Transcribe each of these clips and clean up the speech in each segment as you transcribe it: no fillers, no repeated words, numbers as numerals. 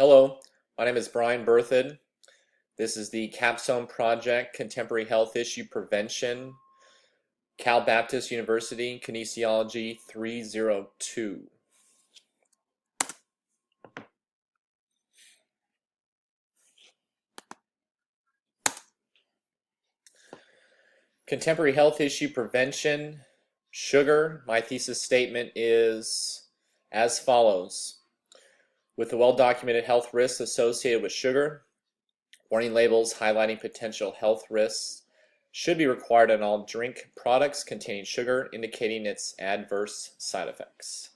Hello, my name is Brian Berthud. This is the Capstone Project, Contemporary Health Issue Prevention, Cal Baptist University, Kinesiology 302. Contemporary Health Issue Prevention, sugar. My thesis statement is as follows. With the well-documented health risks associated with sugar, warning labels highlighting potential health risks should be required on all drink products containing sugar, indicating its adverse side effects.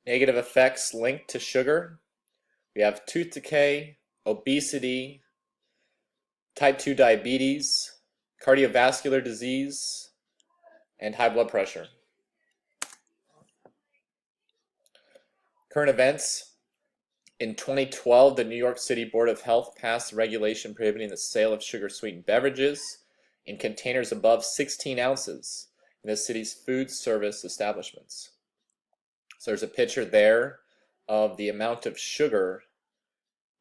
Negative effects linked to sugar. We have tooth decay, obesity, type 2 diabetes, cardiovascular disease, and high blood pressure. Current events. In 2012, the New York City Board of Health passed a regulation prohibiting the sale of sugar-sweetened beverages in containers above 16 ounces in the city's food service establishments. So there's a picture there of the amount of sugar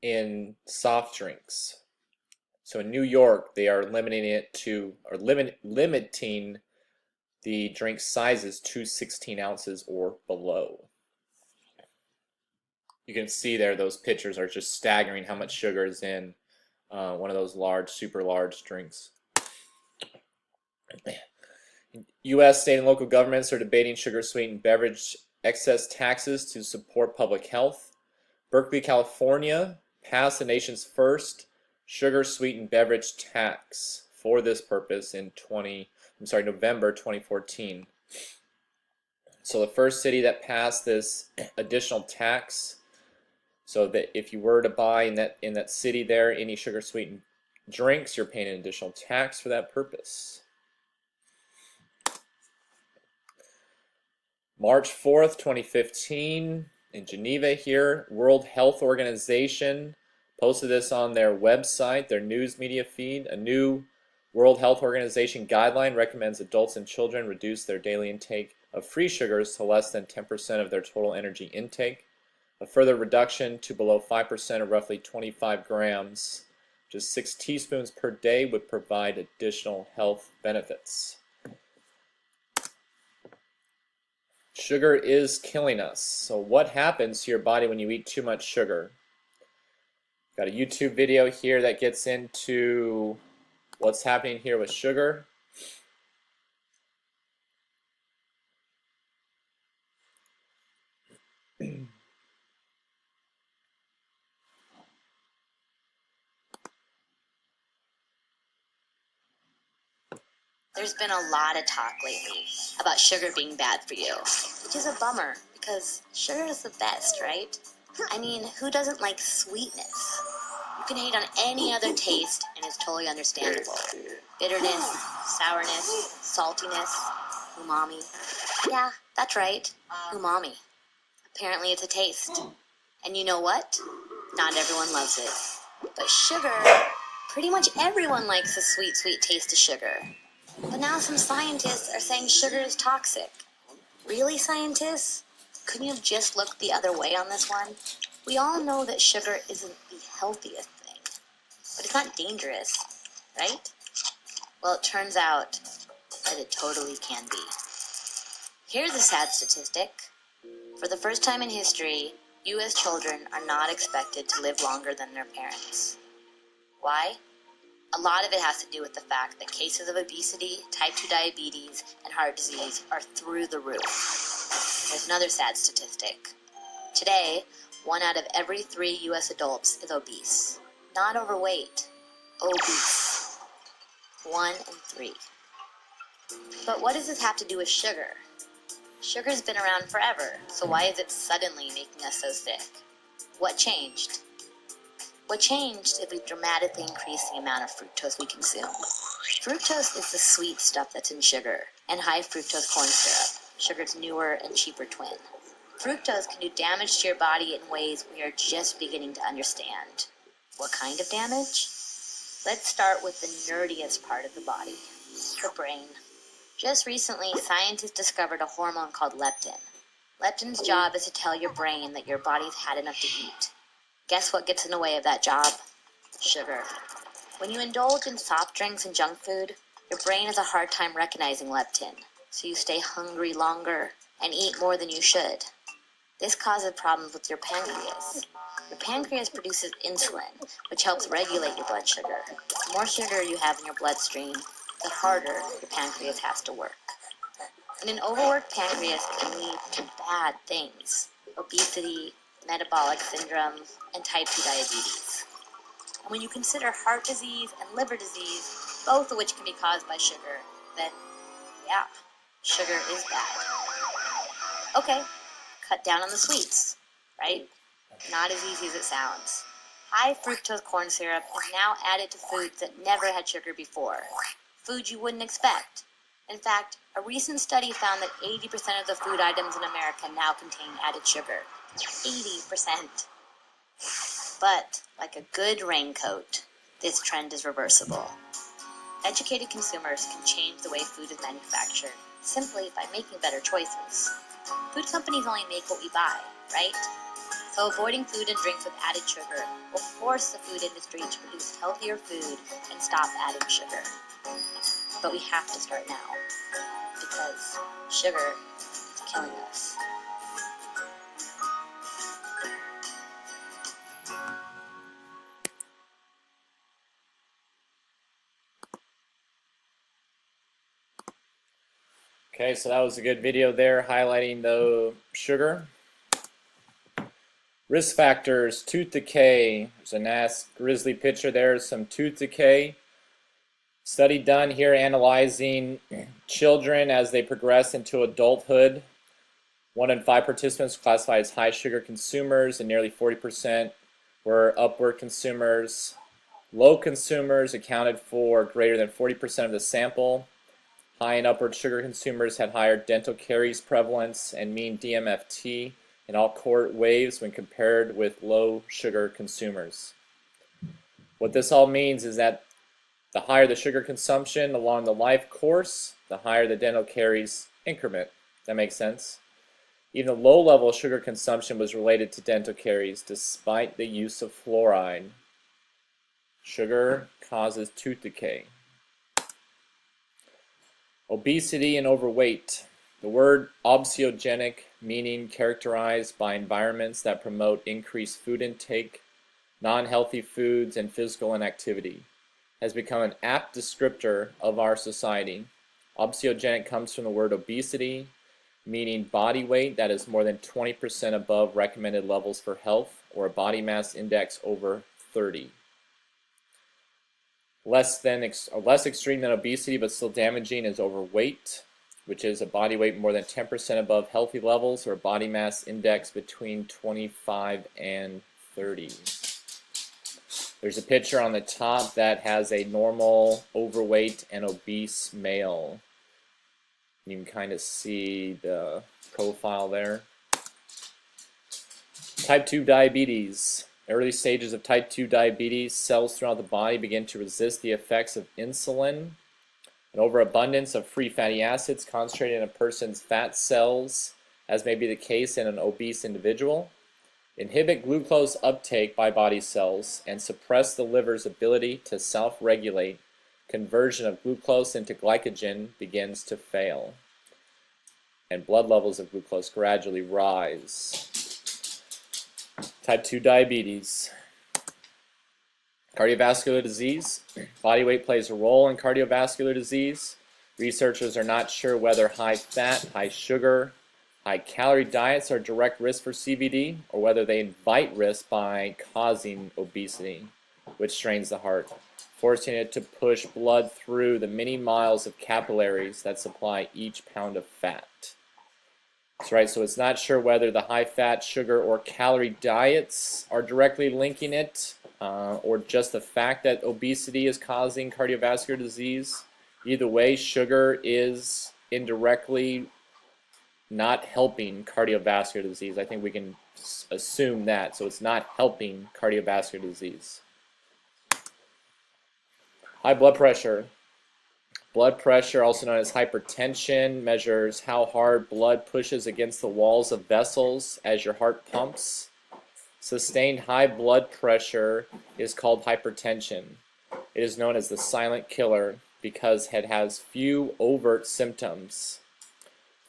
in soft drinks. So in New York, they are limiting it to, or limiting the drink sizes to 16 ounces or below. You can see there, those pictures are just staggering how much sugar is in one of those large, super large drinks. U.S. state and local governments are debating sugar-sweetened beverage excess taxes to support public health. Berkeley, California passed the nation's first sugar-sweetened beverage tax for this purpose in November 2014. So the first city that passed this additional tax, so that if you were to buy in that city there any sugar-sweetened drinks, you're paying an additional tax for that purpose. March 4th, 2015, in Geneva here, World Health Organization posted this on their website, their news media feed. A new World Health Organization guideline recommends adults and children reduce their daily intake of free sugars to less than 10% of their total energy intake. A further reduction to below 5% or roughly 25 grams, just 6 teaspoons per day, would provide additional health benefits. Sugar is killing us. So what happens to your body when you eat too much sugar? Got a YouTube video here that gets into what's happening here with sugar. There's been a lot of talk lately about sugar being bad for you, which is a bummer because sugar is the best, right? I mean, who doesn't like sweetness? You can hate on any other taste and it's totally understandable. Bitterness, sourness, saltiness, umami. Yeah, that's right, umami. Apparently it's a taste. And you know what? Not everyone loves it. But sugar, pretty much everyone likes the sweet, sweet taste of sugar. But now some scientists are saying sugar is toxic. Really, scientists? Couldn't you have just looked the other way on this one? We all know that sugar isn't the healthiest thing, but it's not dangerous, right? Well, it turns out that it totally can be. Here's a sad statistic. For the first time in history, U.S. children are not expected to live longer than their parents. Why? A lot of it has to do with the fact that cases of obesity, type 2 diabetes, and heart disease are through the roof. There's another sad statistic. Today, 1 out of every 3 U.S. adults is obese. Not overweight, obese. 1 in 3. But what does this have to do with sugar? Sugar's been around forever, so why is it suddenly making us so sick? What changed? What changed is we dramatically increased the amount of fructose we consume. Fructose is the sweet stuff that's in sugar, and high fructose corn syrup, sugar's newer and cheaper twin. Fructose can do damage to your body in ways we are just beginning to understand. What kind of damage? Let's start with the nerdiest part of the body, the brain. Just recently, scientists discovered a hormone called leptin. Leptin's job is to tell your brain that your body's had enough to eat. Guess what gets in the way of that job? Sugar. When you indulge in soft drinks and junk food, your brain has a hard time recognizing leptin, so you stay hungry longer and eat more than you should. This causes problems with your pancreas. Your pancreas produces insulin, which helps regulate your blood sugar. The more sugar you have in your bloodstream, the harder your pancreas has to work. And an overworked pancreas can lead to bad things: obesity, metabolic syndrome, and type 2 diabetes. And when you consider heart disease and liver disease, both of which can be caused by sugar, then yeah, sugar is bad. Okay, cut down on the sweets, right? Not as easy as it sounds. High fructose corn syrup is now added to foods that never had sugar before. Foods you wouldn't expect. In fact, a recent study found that 80% of the food items in America now contain added sugar. 80%. But, like a good raincoat, this trend is reversible. Educated consumers can change the way food is manufactured simply by making better choices. Food companies only make what we buy, right? So avoiding food and drinks with added sugar will force the food industry to produce healthier food and stop adding sugar. But we have to start now, because sugar is killing us. Okay, so that was a good video there highlighting the sugar. Risk factors, tooth decay. There's a nice grizzly picture there, some tooth decay. Study done here analyzing children as they progress into adulthood. 1 in 5 participants classified as high sugar consumers, and nearly 40% were upward consumers. Low consumers accounted for greater than 40% of the sample. High and upward sugar consumers had higher dental caries prevalence and mean DMFT in all cohort waves when compared with low sugar consumers. What this all means is that the higher the sugar consumption along the life course, the higher the dental caries increment. That makes sense? Even the low-level sugar consumption was related to dental caries despite the use of fluoride. Sugar causes tooth decay. Obesity and overweight. The word obesogenic, meaning characterized by environments that promote increased food intake, non-healthy foods, and physical inactivity, has become an apt descriptor of our society. Obesogenic comes from the word obesity, meaning body weight that is more than 20% above recommended levels for health, or a body mass index over 30. Less extreme than obesity but still damaging is overweight, which is a body weight more than 10% above healthy levels, or a body mass index between 25 and 30. There's a picture on the top that has a normal, overweight, and obese male. You can kind of see the profile there. Type 2 diabetes. Early stages of type 2 diabetes, cells throughout the body begin to resist the effects of insulin. An overabundance of free fatty acids concentrated in a person's fat cells, as may be the case in an obese individual, inhibit glucose uptake by body cells and suppress the liver's ability to self-regulate. Conversion of glucose into glycogen begins to fail, and blood levels of glucose gradually rise. Type 2 diabetes. Cardiovascular disease. Body weight plays a role in cardiovascular disease. Researchers are not sure whether high fat, high sugar, high calorie diets are a direct risk for CVD, or whether they invite risk by causing obesity, which strains the heart, forcing it to push blood through the many miles of capillaries that supply each pound of fat. That's right, so it's not sure whether the high fat, sugar, or calorie diets are directly linking it, or just the fact that obesity is causing cardiovascular disease. Either way, sugar is indirectly not helping cardiovascular disease. I think we can assume that. So it's not helping cardiovascular disease. High blood pressure. Blood pressure, also known as hypertension, measures how hard blood pushes against the walls of vessels as your heart pumps. Sustained high blood pressure is called hypertension. It is known as the silent killer because it has few overt symptoms.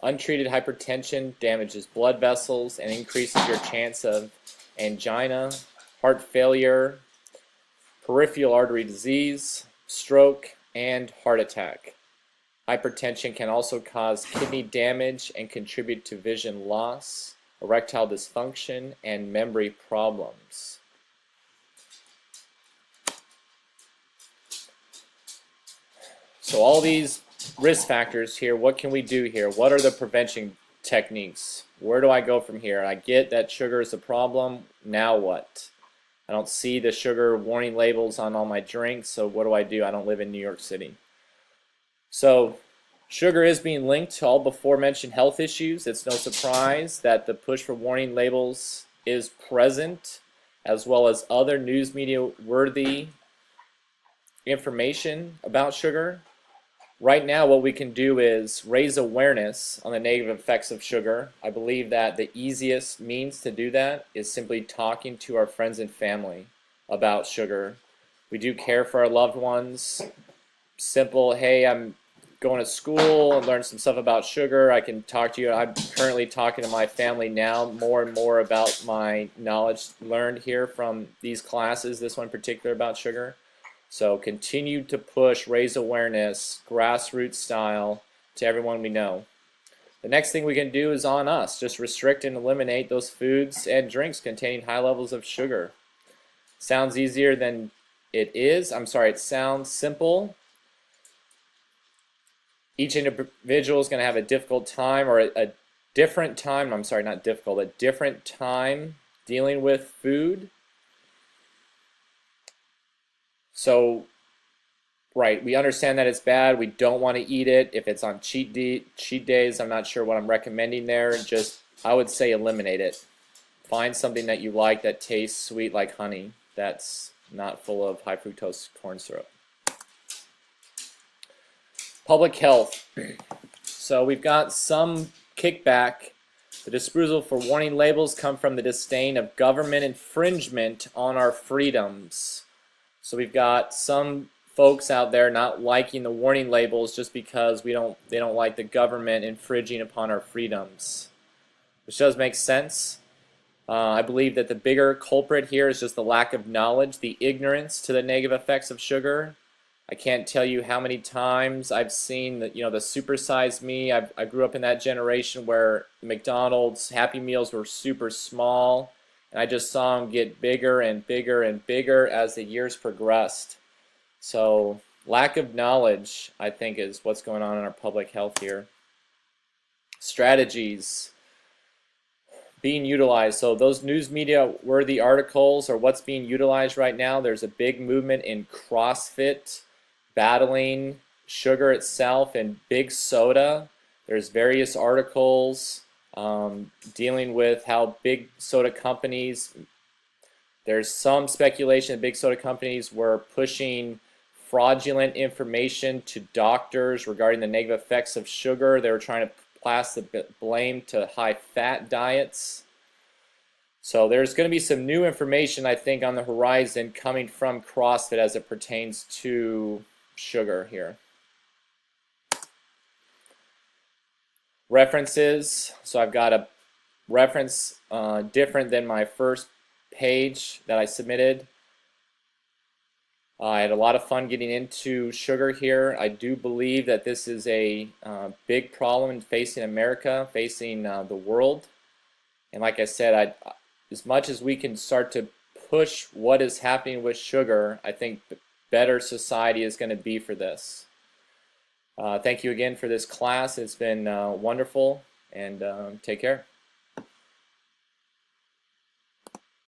Untreated hypertension damages blood vessels and increases your chance of angina, heart failure, peripheral artery disease, stroke, and heart attack. Hypertension can also cause kidney damage and contribute to vision loss, erectile dysfunction, and memory problems. So all these risk factors here, what can we do here? What are the prevention techniques? Where do I go from here? I get that sugar is a problem. Now what? I don't see the sugar warning labels on all my drinks, so what do? I don't live in New York City. So sugar is being linked to all before mentioned health issues. It's no surprise that the push for warning labels is present, as well as other news media worthy information about sugar. Right now, what we can do is raise awareness on the negative effects of sugar. I believe that the easiest means to do that is simply talking to our friends and family about sugar. We do care for our loved ones. Simple, hey, I'm going to school and learn some stuff about sugar. I can talk to you. I'm currently talking to my family now more and more about my knowledge learned here from these classes, this one in particular about sugar. So continue to push, raise awareness, grassroots style to everyone we know. The next thing we can do is on us. Just restrict and eliminate those foods and drinks containing high levels of sugar. Sounds easier than it is. It sounds simple. Each individual is going to have a difficult time, or a different time, a different time dealing with food. So, right, we understand that it's bad. We don't want to eat it. If it's on cheat days, I'm not sure what I'm recommending there. Just, I would say eliminate it. Find something that you like that tastes sweet like honey, that's not full of high fructose corn syrup. Public health. So we've got some kickback. The disapproval for warning labels come from the disdain of government infringement on our freedoms. So we've got some folks out there not liking the warning labels just because they don't like the government infringing upon our freedoms, which does make sense. I believe that the bigger culprit here is just the lack of knowledge, the ignorance to the negative effects of sugar. I can't tell you how many times I've seen that, the supersized me. I grew up in that generation where McDonald's Happy Meals were super small, and I just saw them get bigger and bigger and bigger as the years progressed. So lack of knowledge, I think, is what's going on in our public health here. Strategies being utilized. So those news media worthy articles are what's being utilized right now. There's a big movement in CrossFit, battling sugar itself and big soda. There's various articles dealing with how big soda companies, there's some speculation that big soda companies were pushing fraudulent information to doctors regarding the negative effects of sugar. They were trying to pass the blame to high-fat diets. So there's going to be some new information, I think, on the horizon coming from CrossFit as it pertains to sugar here. References. So I've got a reference different than my first page that I submitted. I had a lot of fun getting into sugar here. I do believe that this is a big problem facing America, facing the world. And like I said, as much as we can start to push what is happening with sugar, I think the better society is going to be for this. Thank you again for this class. It's been wonderful, and take care.